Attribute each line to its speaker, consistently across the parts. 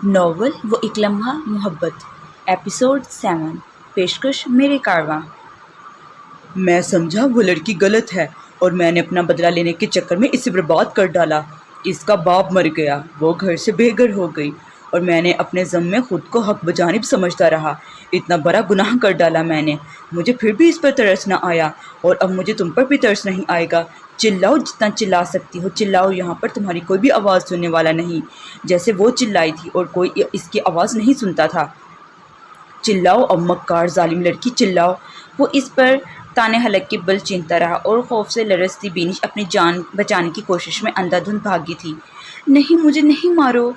Speaker 1: Novel وہ ایک لمحہ محبت، ایپیسوڈ 7، پیشکش میرے کارواں۔
Speaker 2: میں سمجھا وہ لڑکی غلط ہے اور میں نے اپنا بدلہ لینے کے چکر میں اسے برباد کر ڈالا۔ اس کا باپ مر گیا، وہ گھر سے بے گھر ہو گئی اور میں نے اپنے ضم میں خود کو حق بجانب سمجھتا رہا۔ اتنا بڑا گناہ کر ڈالا میں نے، مجھے پھر بھی اس پر ترس نہ آیا اور اب مجھے تم پر بھی ترس نہیں آئے گا۔ چلاؤ جتنا چلا سکتی ہو چلاؤ، یہاں پر تمہاری کوئی بھی آواز سننے والا نہیں، جیسے وہ چلائی تھی اور کوئی اس کی آواز نہیں سنتا تھا۔ چلاؤ اب مکار ظالم لڑکی چلاؤ۔ وہ اس پر تانے حلق کے بل چینتا رہا اور خوف سے لرزتی بینش اپنی جان بچانے کی کوشش میں اندھا دھند بھاگی تھی۔ نہیں، مجھے نہیں مارو۔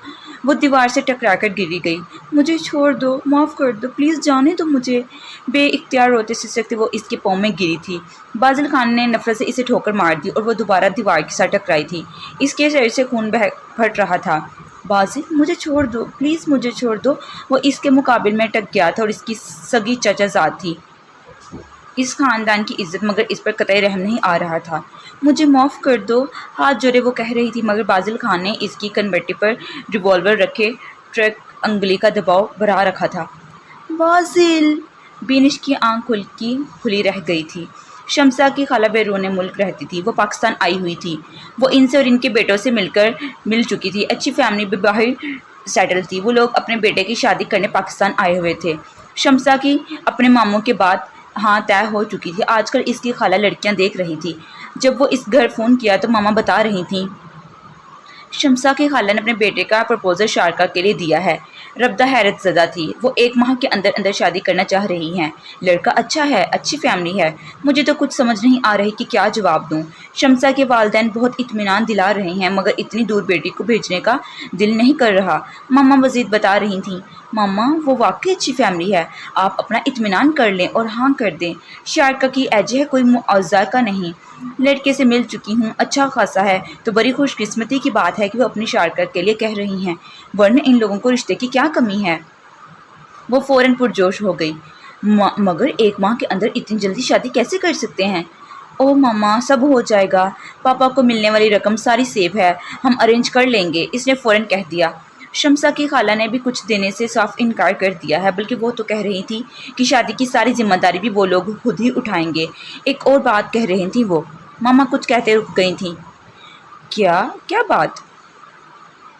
Speaker 2: وہ دیوار سے ٹکرا کر گری گئی۔ مجھے چھوڑ دو، معاف کر دو، پلیز جانے دو مجھے۔ بے اختیار روتے سسکتے وہ اس کے پاؤں میں گری تھی۔ بازل خان نے نفرت سے اسے ٹھوکر مار دی اور وہ دوبارہ دیوار کے ساتھ ٹکرائی تھی۔ اس کے سر سے خون پھٹ رہا تھا۔ بازل، مجھے چھوڑ دو، پلیز مجھے چھوڑ دو۔ وہ اس کے مقابل میں ٹک گیا تھا اور اس کی سگی چچا زاد تھی، اس خاندان کی عزت، مگر اس پر قطعی رحم نہیں آ رہا تھا۔ مجھے معاف کر دو، ہاتھ جوڑے وہ کہہ رہی تھی، مگر بازل خان نے اس کی کنبٹی پر ریوالور رکھے ٹرک انگلی کا دباؤ بڑھا رکھا تھا۔ بازل! بینش کی آنکھ کھلی رہ گئی تھی۔ شمسا کی خالہ بیرون ملک رہتی تھی، وہ پاکستان آئی ہوئی تھی۔ وہ ان سے اور ان کے بیٹوں سے مل چکی تھی، اچھی فیملی بھی باہر سیٹل تھی۔ وہ لوگ اپنے بیٹے کی شادی کرنے پاکستان آئے ہوئے تھے۔ شمسا کی اپنے ماموں کے بعد ہاں طے ہو چکی تھی۔ آج کل اس کی خالہ لڑکیاں دیکھ رہی تھی۔ جب وہ اس گھر فون کیا تو ماما بتا رہی تھیں، شمسا کی خالہ نے اپنے بیٹے کا پرپوزل شارکا کے لیے دیا ہے۔ ربدہ حیرت زدہ تھی۔ وہ 1 ماہ کے اندر شادی کرنا چاہ رہی ہیں۔ لڑکا اچھا ہے، اچھی فیملی ہے۔ مجھے تو کچھ سمجھ نہیں آ رہی کہ کیا جواب دوں۔ شمسا کے والدین بہت اطمینان دلا رہے ہیں، مگر اتنی دور بیٹی کو بھیجنے کا دل نہیں کر رہا۔ ماما مزید بتا رہی تھیں، ماما وہ واقعی اچھی فیملی ہے، آپ اپنا اطمینان کر لیں اور ہاں کر دیں۔ شارکا کی ایج ہے، کوئی معاوضہ کا نہیں۔ لڑکے سے مل چکی ہوں، اچھا خاصا ہے، تو بڑی خوش قسمتی کی بات ہے کہ وہ اپنی شارکا کے لیے کہہ رہی ہیں، ورنہ ان لوگوں کو رشتے کی کیا کمی ہے۔ وہ فوراً پرجوش ہو گئی، مگر 1 ماہ کے اندر اتنی جلدی شادی کیسے کر سکتے ہیں؟ او ماما، سب ہو جائے گا، پاپا کو ملنے والی رقم ساری سیو ہے، ہم ارینج کر لیں گے، اس نے فوراً کہہ دیا۔ شمسا کی خالہ نے بھی کچھ دینے سے صاف انکار کر دیا ہے، بلکہ وہ تو کہہ رہی تھی کہ شادی کی ساری ذمہ داری بھی وہ لوگ خود ہی اٹھائیں گے۔ ایک اور بات کہہ رہی تھیں وہ۔ ماما کچھ کہتے رک گئی تھیں۔ کیا بات؟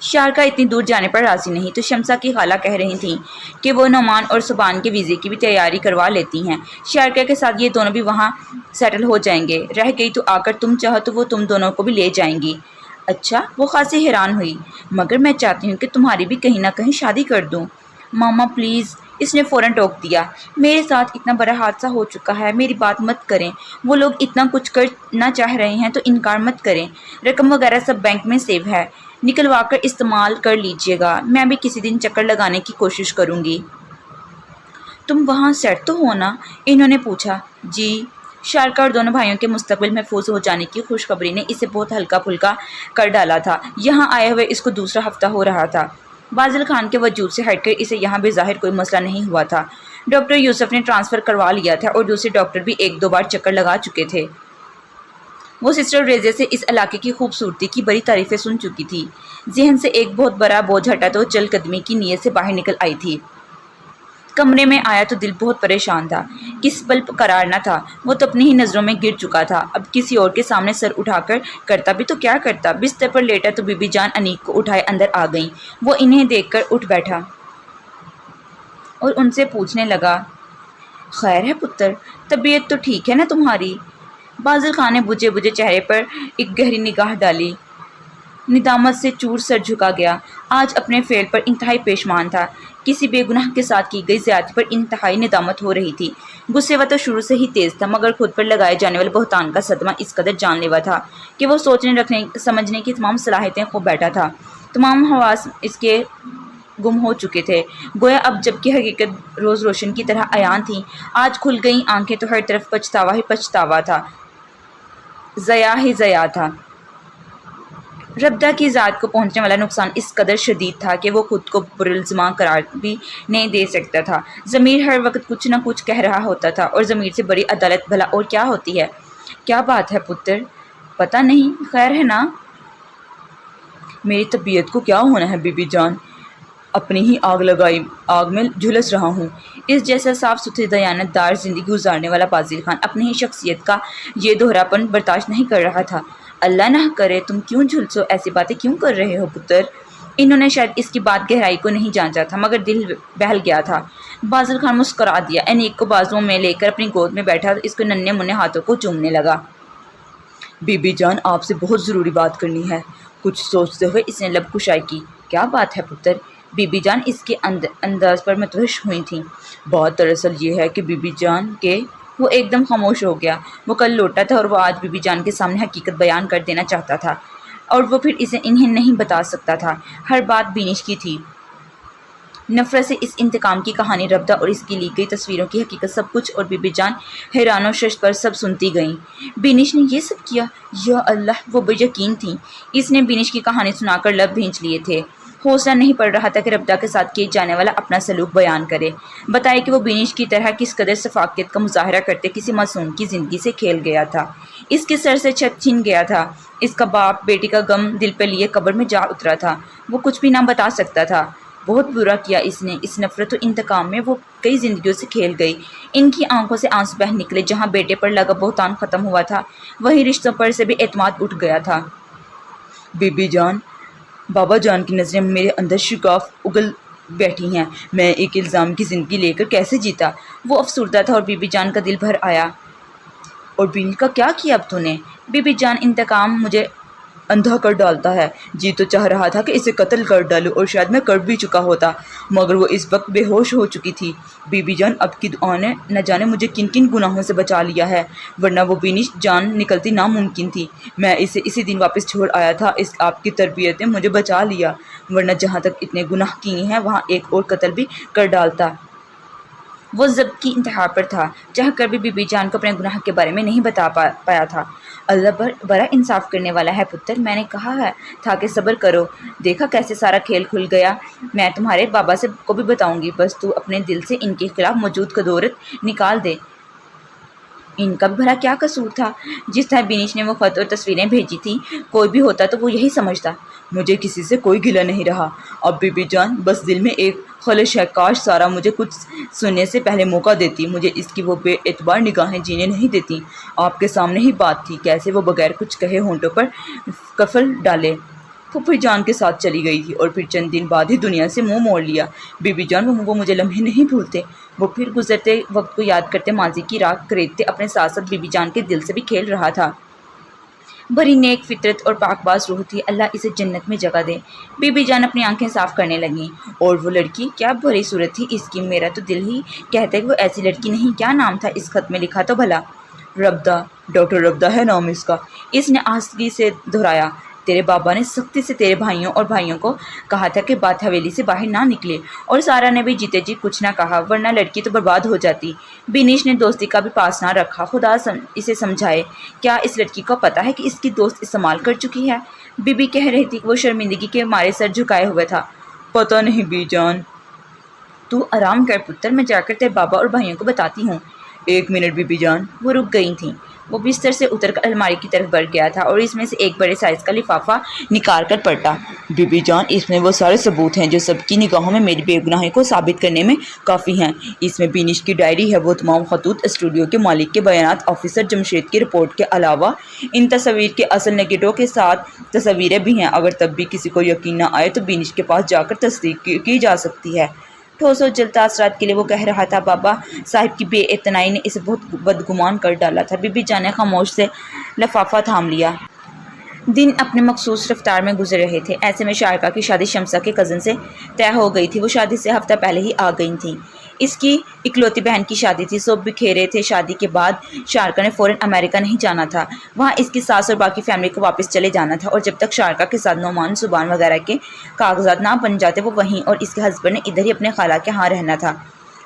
Speaker 2: شارکا اتنی دور جانے پر راضی نہیں، تو شمسا کی خالہ کہہ رہی تھیں کہ وہ نعمان اور سبحان کے ویزے کی بھی تیاری کروا لیتی ہیں۔ شارکا کے ساتھ یہ دونوں بھی وہاں سیٹل ہو جائیں گے۔ رہ گئی تو آ کر تم چاہو تو وہ تم دونوں کو بھی لے جائیں گی۔ اچھا؟ وہ خاصی حیران ہوئی، مگر میں چاہتی ہوں کہ تمہاری بھی کہیں نہ کہیں شادی کر دوں۔ ماما پلیز، اس نے فوراً ٹوک دیا، میرے ساتھ اتنا بڑا حادثہ ہو چکا ہے، میری بات مت کریں۔ وہ لوگ اتنا کچھ کرنا چاہ رہے ہیں تو انکار مت کریں۔ رقم وغیرہ سب بینک میں سیو ہے، نکلوا کر استعمال کر لیجئے گا۔ میں بھی کسی دن چکر لگانے کی کوشش کروں گی۔ تم وہاں سیٹ تو ہو نا؟ انہوں نے پوچھا۔ جی۔ شارکا اور دونوں بھائیوں کے مستقبل محفوظ ہو جانے کی خوشخبری نے اسے بہت ہلکا پھلکا کر ڈالا تھا۔ یہاں آئے ہوئے اس کو دوسرا ہفتہ ہو رہا تھا۔ بازل خان کے وجود سے ہٹ کر اسے یہاں بظاہر کوئی مسئلہ نہیں ہوا تھا۔ ڈاکٹر یوسف نے ٹرانسفر کروا لیا تھا اور دوسرے ڈاکٹر بھی 1-2 بار چکر لگا چکے تھے۔ وہ سسٹر ریزے سے اس علاقے کی خوبصورتی کی بڑی تعریفیں سن چکی تھی۔ ذہن سے ایک بہت بڑا بوجھ ہٹا تو وہ چل قدمی کی نیت سے باہر نکل آئی تھی۔ کمرے میں آیا تو دل بہت پریشان تھا، کس پل قرار نہ تھا۔ وہ تو اپنی ہی نظروں میں گر چکا تھا، اب کسی اور کے سامنے سر اٹھا کر کرتا بھی تو کیا کرتا۔ بستر پر لیٹا تو بی بی جان انیک کو اٹھائے اندر آ گئیں۔ وہ انہیں دیکھ کر اٹھ بیٹھا اور ان سے پوچھنے لگا، خیر ہے پتر، طبیعت تو ٹھیک ہے نا تمہاری؟ بازل خان نے بجھے چہرے پر ایک گہری نگاہ ڈالی، ندامت سے چور سر جھکا گیا۔ آج اپنے فعل پر انتہائی پیشمان تھا، کسی بے گناہ کے ساتھ کی گئی زیادتی پر انتہائی ندامت ہو رہی تھی۔ غصے وہ تو شروع سے ہی تیز تھا، مگر خود پر لگائے جانے والے بہتان کا صدمہ اس قدر جان لیوا تھا کہ وہ سوچنے رکھنے سمجھنے کی تمام صلاحیتیں کھو بیٹھا تھا۔ تمام حواس اس کے گم ہو چکے تھے، گویا اب جب کہ حقیقت روز روشن کی طرح عیان تھی۔ آج کھل گئیں آنکھیں تو ہر طرف پچھتاوا ہی پچھتاوا تھا، ضیاع ہی ضیاع تھا۔
Speaker 1: ربدہ کی ذات کو پہنچنے والا نقصان اس قدر شدید تھا کہ وہ خود کو پرالزام قرار بھی نہیں دے سکتا تھا۔ ضمیر ہر وقت کچھ نہ کچھ کہہ رہا ہوتا تھا، اور ضمیر سے بڑی عدالت بھلا اور کیا ہوتی ہے؟ کیا بات ہے پتر؟ پتہ نہیں، خیر ہے نا؟
Speaker 2: میری طبیعت کو کیا ہونا ہے بی بی جان؟ اپنی ہی آگ میں جھلس رہا ہوں۔
Speaker 1: اس جیسا صاف ستھری دیانت دار زندگی گزارنے والا فاضل خان اپنی ہی شخصیت کا یہ دوہرا پن برداشت نہیں کر رہا تھا۔ اللہ نہ کرے تم کیوں جھلسو، ایسی باتیں کیوں کر رہے ہو پتر؟ انہوں نے شاید اس کی بات گہرائی کو نہیں جانچا تھا، مگر دل بہل گیا تھا۔ فاضل خان مسکرا دیا، انیک کو بازوؤں میں لے کر اپنی گود میں بیٹھا، اس کے ننھے منھے ہاتھوں کو چومنے لگا۔
Speaker 2: بی بی جان، آپ سے بہت ضروری بات کرنی ہے۔ کچھ سوچتے ہوئے اس نے لب کشائی کی۔
Speaker 1: کیا بات ہے پتر؟ بی بی جان اس کے انداز پر متوحش ہوئی تھیں۔
Speaker 2: بات دراصل یہ ہے کہ بی بی جان کے
Speaker 1: وہ ایک دم خاموش ہو گیا۔ وہ کل لوٹا تھا اور وہ آج بی بی جان کے سامنے حقیقت بیان کر دینا چاہتا تھا، اور وہ پھر اسے انہیں نہیں بتا سکتا تھا۔ ہر بات بینش کی تھی۔ نفرت سے اس انتقام کی کہانی، ربدہ اور اس کی لی گئی تصویروں کی حقیقت، سب کچھ، اور بی بی جان حیران و شش پر سب سنتی گئیں۔ بینش نے یہ سب کیا؟ یا اللہ! وہ بے یقین تھیں۔ اس نے بینش کی کہانی سنا کر لب بھینچ لیے تھے۔ حوصلہ نہیں پڑ رہا تھا کہ ربدہ کے ساتھ کیے جانے والا اپنا سلوک بیان کرے، بتائے کہ وہ بینش کی طرح کس قدر شفقت کا مظاہرہ کرتے کسی معصوم کی زندگی سے کھیل گیا تھا۔ اس کے سر سے چھت چھن گیا تھا۔ اس کا باپ بیٹی کا غم دل پہ لیے قبر میں جا اترا تھا۔ وہ کچھ بھی نہ بتا سکتا تھا۔ بہت برا کیا اس نے۔ اس نفرت و انتقام میں وہ کئی زندگیوں سے کھیل گئی۔ ان کی آنکھوں سے آنسو بہہ نکلے۔ جہاں بیٹے پر لگا بہتان ختم ہوا تھا، وہیں رشتوں پر سے بھی اعتماد اٹھ گیا تھا۔
Speaker 2: بی بی جان، بابا جان کی نظریں میرے اندر شگاف اگل بیٹھی ہیں۔ میں ایک الزام کی زندگی لے کر کیسے جیتا؟
Speaker 1: وہ افسردہ تھا اور بی بی جان کا دل بھر آیا۔
Speaker 2: اور بینش کا کیا کیا اب تو نے؟
Speaker 1: بی بی جان انتقام مجھے
Speaker 2: اندھا کر ڈالتا ہے۔ جی تو چاہ رہا تھا کہ اسے قتل کر ڈالوں، اور شاید میں کر بھی چکا ہوتا، مگر وہ اس وقت بے ہوش ہو چکی تھی۔ بی بی جان، اب کی دعا نے نہ جانے مجھے کن کن گناہوں سے بچا لیا ہے، ورنہ وہ بینش جان نکلتی ناممکن تھی۔ میں اسے اسی دن واپس چھوڑ آیا تھا۔ اس آپ کی تربیت نے مجھے بچا لیا، ورنہ جہاں تک اتنے گناہ کیے ہیں وہاں ایک اور قتل بھی کر ڈالتا۔
Speaker 1: وہ ضبط کی انتہا پر تھا، چاہ کر بھی بی بی جان کو اپنے گناہ کے بارے میں نہیں بتا پایا تھا۔ اللہ بڑا انصاف کرنے والا ہے پتر، میں نے کہا تھا کہ صبر کرو، دیکھا کیسے سارا کھیل کھل گیا۔ میں تمہارے بابا کو بھی بتاؤں گی، بس تو اپنے دل سے ان کے خلاف موجود قدورت نکال دے۔ ان کا بھی بھلا کیا قصور تھا؟ جس طرح بینش نے وہ خط اور تصویریں بھیجی تھیں، کوئی بھی ہوتا تو وہ یہی سمجھتا۔
Speaker 2: مجھے کسی سے کوئی گلہ نہیں رہا اب بی بی جان، بس دل میں ایک خلش ہے، کاش سارا مجھے کچھ سننے سے پہلے موقع دیتی۔ مجھے اس کی وہ بے اعتبار نگاہیں جینے نہیں دیتی۔ آپ کے سامنے ہی بات تھی، کیسے وہ بغیر کچھ کہے ہونٹوں پر قفل ڈالے پھپھی جان کے ساتھ چلی گئی تھی، اور پھر چند دن بعد ہی دنیا سے منہ موڑ لیا۔ بی بی جان، وہ مجھے لمحے نہیں بھولتے۔ وہ پھر گزرتے وقت کو یاد کرتے ماضی کی راکھ کریدتے اپنے ساتھ ساتھ بی بی جان کے دل سے بھی کھیل رہا تھا۔ بڑی نیک فطرت اور پاک باز روح تھی، اللہ اسے جنت میں جگہ دے۔ بی بی جان اپنی آنکھیں صاف کرنے لگیں۔ اور وہ لڑکی کیا بھری صورت تھی اس کی، میرا تو دل ہی کہتا ہے کہ وہ ایسی لڑکی نہیں۔ کیا نام تھا اس خط میں لکھا تو بھلا؟ ربدہ، ڈاکٹر ربدہ ہے نام اس کا۔
Speaker 1: اس نے آہستگی سے دہرایا۔ تیرے بابا نے سختی سے تیرے بھائیوں کو کہا تھا کہ بات حویلی سے باہر نہ نکلے، اور سارا نے بھی جیتے جی کچھ نہ کہا، ورنہ لڑکی تو برباد ہو جاتی۔ بینش نے دوستی کا بھی پاس نہ رکھا، خدا اسے سمجھائے۔ کیا اس لڑکی کو پتا ہے کہ اس کی دوست استعمال کر چکی ہے؟ بی بی کہہ رہی تھی کہ وہ شرمندگی کے مارے سر جھکائے ہوئے تھا۔
Speaker 2: پتہ نہیں بی جان۔
Speaker 1: تو آرام کر پتر، میں جا کر تیرے بابا اور بھائیوں کو بتاتی ہوں۔
Speaker 2: ایک منٹ بی بی جان۔
Speaker 1: وہ رک گئی تھیں۔ وہ بستر سے اتر کر الماری کی طرف بڑھ گیا تھا اور اس میں سے ایک بڑے سائز کا لفافہ نکال کر پلٹا۔
Speaker 2: بی بی جان، اس میں وہ سارے ثبوت ہیں جو سب کی نگاہوں میں میری بے گناہی کو ثابت کرنے میں کافی ہیں۔ اس میں بینش کی ڈائری ہے، وہ تمام خطوط، اسٹوڈیو کے مالک کے بیانات، آفیسر جمشید کی رپورٹ کے علاوہ ان تصاویر کے اصل نگیٹو کے ساتھ تصاویریں بھی ہیں۔ اگر تب بھی کسی کو یقین نہ آئے تو بینش کے پاس جا کر تصدیق کی جا سکتی ہے۔
Speaker 1: ٹھوس و جلتا اثرات کے لیے وہ کہہ رہا تھا، بابا صاحب کی بے اعتنائی نے اسے بہت بدگمان کر ڈالا تھا۔ بی بی جان نے خاموش سے لفافہ تھام لیا۔ دن اپنے مخصوص رفتار میں گزر رہے تھے۔ ایسے میں شارکا کی شادی شمسا کے کزن سے طے ہو گئی تھی۔ وہ شادی سے ہفتہ پہلے ہی آ گئی تھیں۔ اس کی اکلوتی بہن کی شادی تھی، سب بکھیرے تھے۔ شادی کے بعد شارکا نے فوراً امریکہ نہیں جانا تھا، وہاں اس کی ساس اور باقی فیملی کو واپس چلے جانا تھا، اور جب تک شارکا کے ساتھ نعمان زبان وغیرہ کے کاغذات نہ بن جاتے وہ وہیں اور اس کے ہسبینڈ نے ادھر ہی اپنے خالہ کے ہاں رہنا تھا۔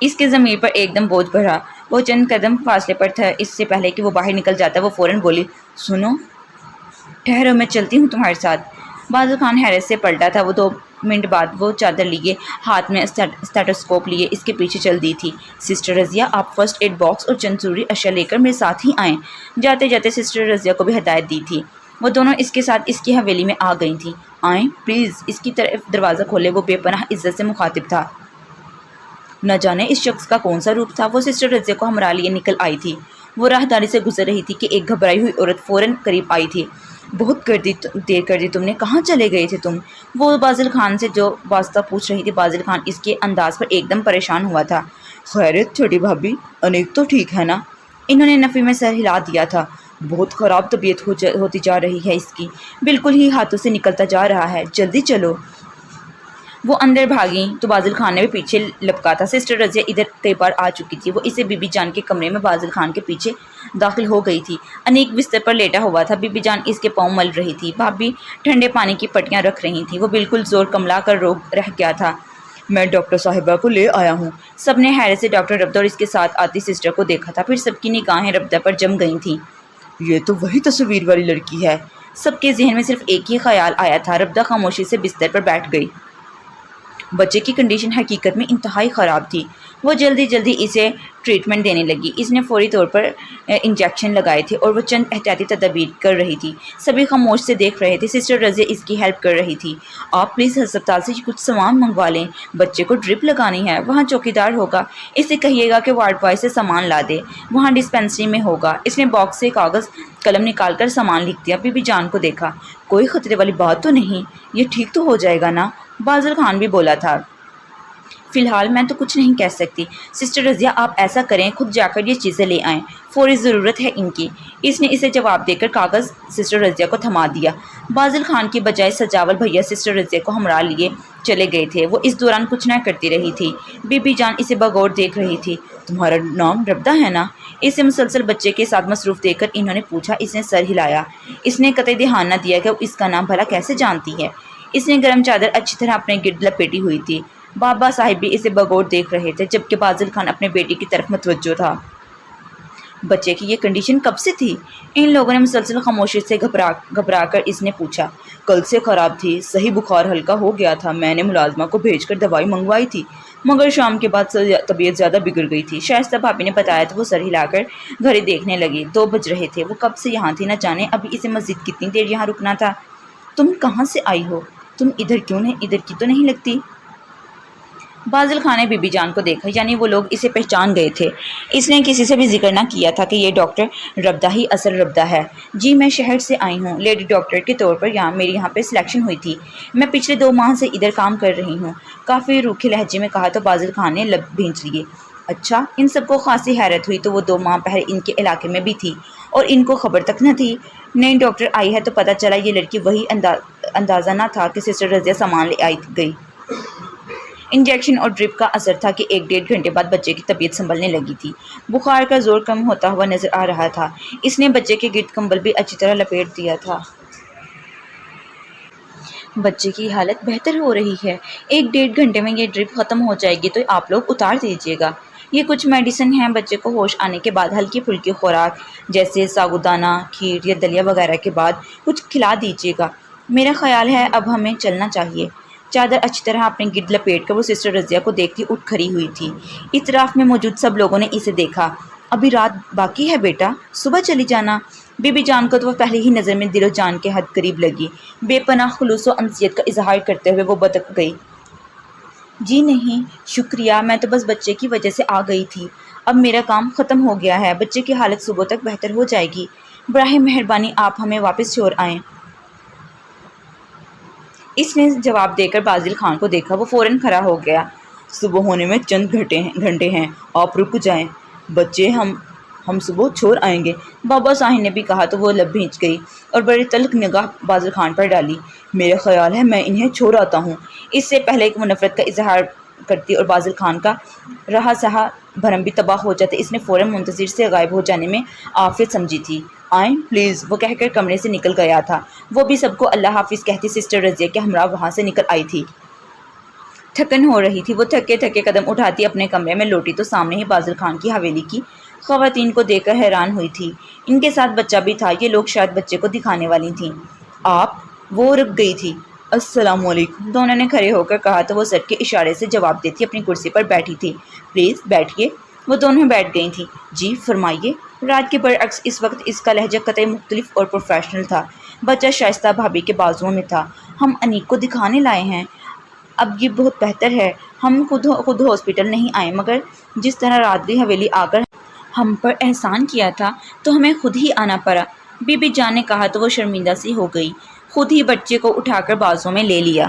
Speaker 1: اس کے ضمیر پر ایک دم بوجھ بڑھا۔ وہ چند قدم فاصلے پر تھا، اس سے پہلے کہ وہ باہر نکل جاتا وہ فوراً بولی، سنو، ٹھہرو، میں چلتی ہوں تمہارے ساتھ۔ بازل خان حیرت سے پلٹا تھا۔ وہ 2 منٹ بعد وہ چادر لیے ہاتھ میں اسٹیٹوسکوپ لیے اس کے پیچھے چل دی تھی۔ سسٹر رضیہ، آپ فرسٹ ایڈ باکس اور چند ضروری اشیاء لے کر میرے ساتھ ہی آئیں۔ جاتے جاتے سسٹر رضیہ کو بھی ہدایت دی تھی۔ وہ دونوں اس کے ساتھ اس کی حویلی میں آ گئی تھیں۔ آئیں پلیز، اس کی طرف دروازہ کھولے۔ وہ بے پناہ عزت سے مخاطب تھا۔ نہ جانے اس شخص کا کون سا روپ تھا۔ وہ سسٹر رضیہ کو ہمراہ لیے نکل آئی تھی۔ وہ راہداری سے گزر رہی تھی کہ ایک گھبرائی ہوئی عورت فوراً قریب آئی تھی۔ بہت دیر کر دی تم نے، کہاں چلے گئے تھے تم؟ وہ بازل خان سے جو واسطہ پوچھ رہی تھی۔ بازل خان اس کے انداز پر ایک دم پریشان ہوا تھا۔
Speaker 2: خیریت چھوٹی بھابھی، انیک تو ٹھیک ہے نا؟
Speaker 1: انہوں نے نفی میں سر ہلا دیا تھا۔
Speaker 2: بہت خراب طبیعت ہوتی جا رہی ہے اس کی،
Speaker 1: بالکل ہی ہاتھوں سے نکلتا جا رہا ہے، جلدی چلو۔ وہ اندر بھاگیں تو بازل خان نے بھی پیچھے لپکا تھا۔ سسٹر رضیہ ادھر کئی بار آ چکی تھی۔ وہ اسے بی بی جان کے کمرے میں بازل خان کے پیچھے داخل ہو گئی تھی۔ انیک بستر پر لیٹا ہوا تھا۔ بی بی جان اس کے پاؤں مل رہی تھی۔ بھابھی ٹھنڈے پانی کی پٹیاں رکھ رہی تھیں۔ وہ بالکل زور کملا کر روک رہ گیا تھا۔
Speaker 2: میں ڈاکٹر صاحبہ کو لے آیا ہوں۔
Speaker 1: سب نے حیرت سے ڈاکٹر ربدہ اور اس کے ساتھ آتی سسٹر کو دیکھا تھا۔ پھر سب کی نگاہیں ربدہ پر جم گئی تھیں۔
Speaker 2: یہ تو وہی تصویر والی لڑکی ہے۔
Speaker 1: سب کے ذہن میں صرف ایک ہی خیال آیا تھا۔ ربدہ خاموشی سے بستر پر بیٹھ گئی۔ بچے کی کنڈیشن حقیقت میں انتہائی خراب تھی۔ وہ جلدی اسے ٹریٹمنٹ دینے لگی۔ اس نے فوری طور پر انجیکشن لگائے تھے اور وہ چند احتیاطی تدابیر کر رہی تھی۔ سبھی خاموش سے دیکھ رہے تھے۔ سسٹر رضیہ اس کی ہیلپ کر رہی تھی۔ آپ پلیز ہسپتال سے کچھ سامان منگوا لیں، بچے کو ڈرپ لگانی ہے۔ وہاں چوکیدار ہوگا، اسے کہیے گا کہ وارڈ بوائے سے سامان لا دے، وہاں ڈسپینسری میں ہوگا۔ اس نے باکس سے کاغذ قلم نکال کر سامان لکھ دیا۔ بی بی جان کو دیکھا۔ کوئی خطرے والی بات تو نہیں، یہ ٹھیک تو ہو جائے گا نا؟ بازل خان بھی بولا تھا۔ فی الحال میں تو کچھ نہیں کہہ سکتی۔ سسٹر رضیہ، آپ ایسا کریں، خود جا کر یہ چیزیں لے آئیں، فوری ضرورت ہے ان کی۔ اس نے اسے جواب دے کر کاغذ سسٹر رضیہ کو تھما دیا۔ بازل خان کی بجائے سجاول بھیا سسٹر رضیہ کو ہمراہ لیے چلے گئے تھے۔ وہ اس دوران کچھ نہ کرتی رہی تھی۔ بی بی جان اسے بغور دیکھ رہی تھی۔
Speaker 2: تمہارا نام ربدہ ہے نا؟
Speaker 1: اسے مسلسل بچے کے ساتھ مصروف دیکھ کر انہوں نے پوچھا۔ اس نے سر ہلایا۔ اس نے قطعی دھیان نہ دیا کہ اس کا نام بھلا کیسے جانتی ہے۔ اس نے گرم چادر اچھی طرح اپنے گرد لپیٹی ہوئی تھی۔ بابا صاحب بھی اسے بغور دیکھ رہے تھے، جبکہ بازل خان اپنے بیٹی کی طرف متوجہ تھا۔ بچے کی یہ کنڈیشن کب سے تھی؟ ان لوگوں نے مسلسل خاموشی سے گھبرا کر اس نے پوچھا۔
Speaker 2: کل سے خراب تھی، صحیح بخار ہلکا ہو گیا تھا، میں نے ملازمہ کو بھیج کر دوائی منگوائی تھی، مگر شام کے بعد طبیعت زیادہ بگڑ گئی تھی۔
Speaker 1: شائستہ بھابھی نے بتایا تو وہ سر ہلا کر گھڑی دیکھنے لگی۔ 2 بج رہے تھے۔ وہ کب سے یہاں تھی نہ جانے ابھی اسے مزید کتنی دیر یہاں رکنا تھا۔ تم کہاں سے آئی ہو؟ تم ادھر کیوں نہیں؟ ادھر کی تو نہیں لگتی۔ بازل خان نے بی بی جان کو دیکھا، یعنی وہ لوگ اسے پہچان گئے تھے۔ اس نے کسی سے بھی ذکر نہ کیا تھا کہ یہ ڈاکٹر ربدہ ہی اصل ربدہ ہے۔ جی میں شہر سے آئی ہوں، لیڈی ڈاکٹر کے طور پر میری یہاں پہ سلیکشن ہوئی تھی۔ میں پچھلے 2 ماہ سے ادھر کام کر رہی ہوں۔ کافی روکھے لہجے میں کہا تو بازل خان نے لب بھینچ لیے۔ اچھا، ان سب کو خاصی حیرت ہوئی تو وہ 2 ماہ پہلے ان کے علاقے میں بھی تھی اور ان کو خبر تک نہ تھی۔ نئی ڈاکٹر آئی ہے تو پتہ چلا یہ لڑکی وہی اندازہ نہ تھا کہ سسٹر رضیہ سامان لے آئی گئی۔ انجیکشن اور ڈرپ کا اثر تھا کہ 1-1.5 گھنٹے بعد بچے کی طبیعت سنبھلنے لگی تھی۔ بخار کا زور کم ہوتا ہوا نظر آ رہا تھا۔ اس نے بچے کے گرد کمبل بھی اچھی طرح لپیٹ دیا تھا۔ بچے کی حالت بہتر ہو رہی ہے۔ 1-1.5 گھنٹے میں یہ ڈرپ ختم ہو جائے گی تو آپ لوگ اتار دیجیے گا۔ یہ کچھ میڈیسن ہیں، بچے کو ہوش آنے کے بعد ہلکی پھلکی خوراک جیسے ساگودانہ، کھیر یا دلیا وغیرہ کے بعد کچھ کھلا دیجیے گا۔ میرا خیال ہے اب ہمیں چلنا چاہیے۔ چادر اچھی طرح اپنے گرد لپیٹ کر وہ سسٹر رضیہ کو دیکھتی اٹھ کھڑی ہوئی تھی۔ اطراف میں موجود سب لوگوں نے اسے دیکھا۔ ابھی رات باقی ہے بیٹا، صبح چلی جانا۔ بی بی جان کو تو وہ پہلے ہی نظر میں دل و جان کے حد قریب لگی۔ بے پناہ خلوص و انسیت کا اظہار کرتے ہوئے وہ بتک گئی۔ جی نہیں شکریہ، میں تو بس بچے کی وجہ سے آ گئی تھی۔ اب میرا کام ختم ہو گیا ہے، بچے کی حالت صبح تک بہتر ہو جائے گی۔ براہ مہربانی آپ ہمیں واپس چھوڑ آئیں۔ اس نے جواب دے کر بازل خان کو دیکھا۔ وہ فوراً کھڑا ہو گیا۔
Speaker 2: صبح ہونے میں چند گھنٹے ہیں، آپ رک جائیں، بچے ہم صبح چھوڑ آئیں گے۔
Speaker 1: بابا صاحب نے بھی کہا تو وہ لب بھینچ گئی اور بڑی تلخ نگاہ بازل خان پر ڈالی۔
Speaker 2: میرا خیال ہے میں انہیں چھوڑ آتا ہوں۔
Speaker 1: اس سے پہلے کہ وہ نفرت کا اظہار کرتی اور بازل خان کا رہا سہا بھرم بھی تباہ ہو جاتے، اس نے فوراً منتظر سے غائب ہو جانے میں عافیت سمجھی تھی۔ آئیں پلیز، وہ کہہ کر کمرے سے نکل گیا تھا۔ وہ بھی سب کو اللہ حافظ کہتی سسٹر رضیہ کے ہمراہ وہاں سے نکل آئی تھی۔ تھکن ہو رہی تھی۔ وہ تھکے تھکے قدم اٹھاتی اپنے کمرے میں لوٹی تو سامنے ہی بازل خان کی حویلی کی خواتین کو دیکھ کر حیران ہوئی تھی۔ ان کے ساتھ بچہ بھی تھا۔ یہ لوگ شاید بچے کو دکھانے والی تھیں۔ آپ؟ وہ رک گئی تھی۔
Speaker 2: السلام علیکم،
Speaker 1: دونوں نے کھڑے ہو کر کہا تو وہ سر کے اشارے سے جواب دیتی اپنی کرسی پر بیٹھی تھی۔ پلیز بیٹھیے۔ وہ دونوں بیٹھ گئی تھیں۔ جی فرمائیے۔ رات کے برعکس اس وقت اس کا لہجہ قطعی مختلف اور پروفیشنل تھا۔ بچہ شائستہ بھابھی کے بازوؤں میں تھا۔ ہم انیک کو دکھانے لائے ہیں۔ اب یہ بہت بہتر ہے۔ ہم خود ہاسپٹل نہیں آئے، مگر جس طرح رات گئی حویلی آ کر ہم پر احسان کیا تھا تو ہمیں خود ہی آنا پڑا۔ بی بی جان نے کہا تو وہ شرمندہ سی ہو گئی۔ خود ہی بچے کو اٹھا کر بازوں میں لے لیا۔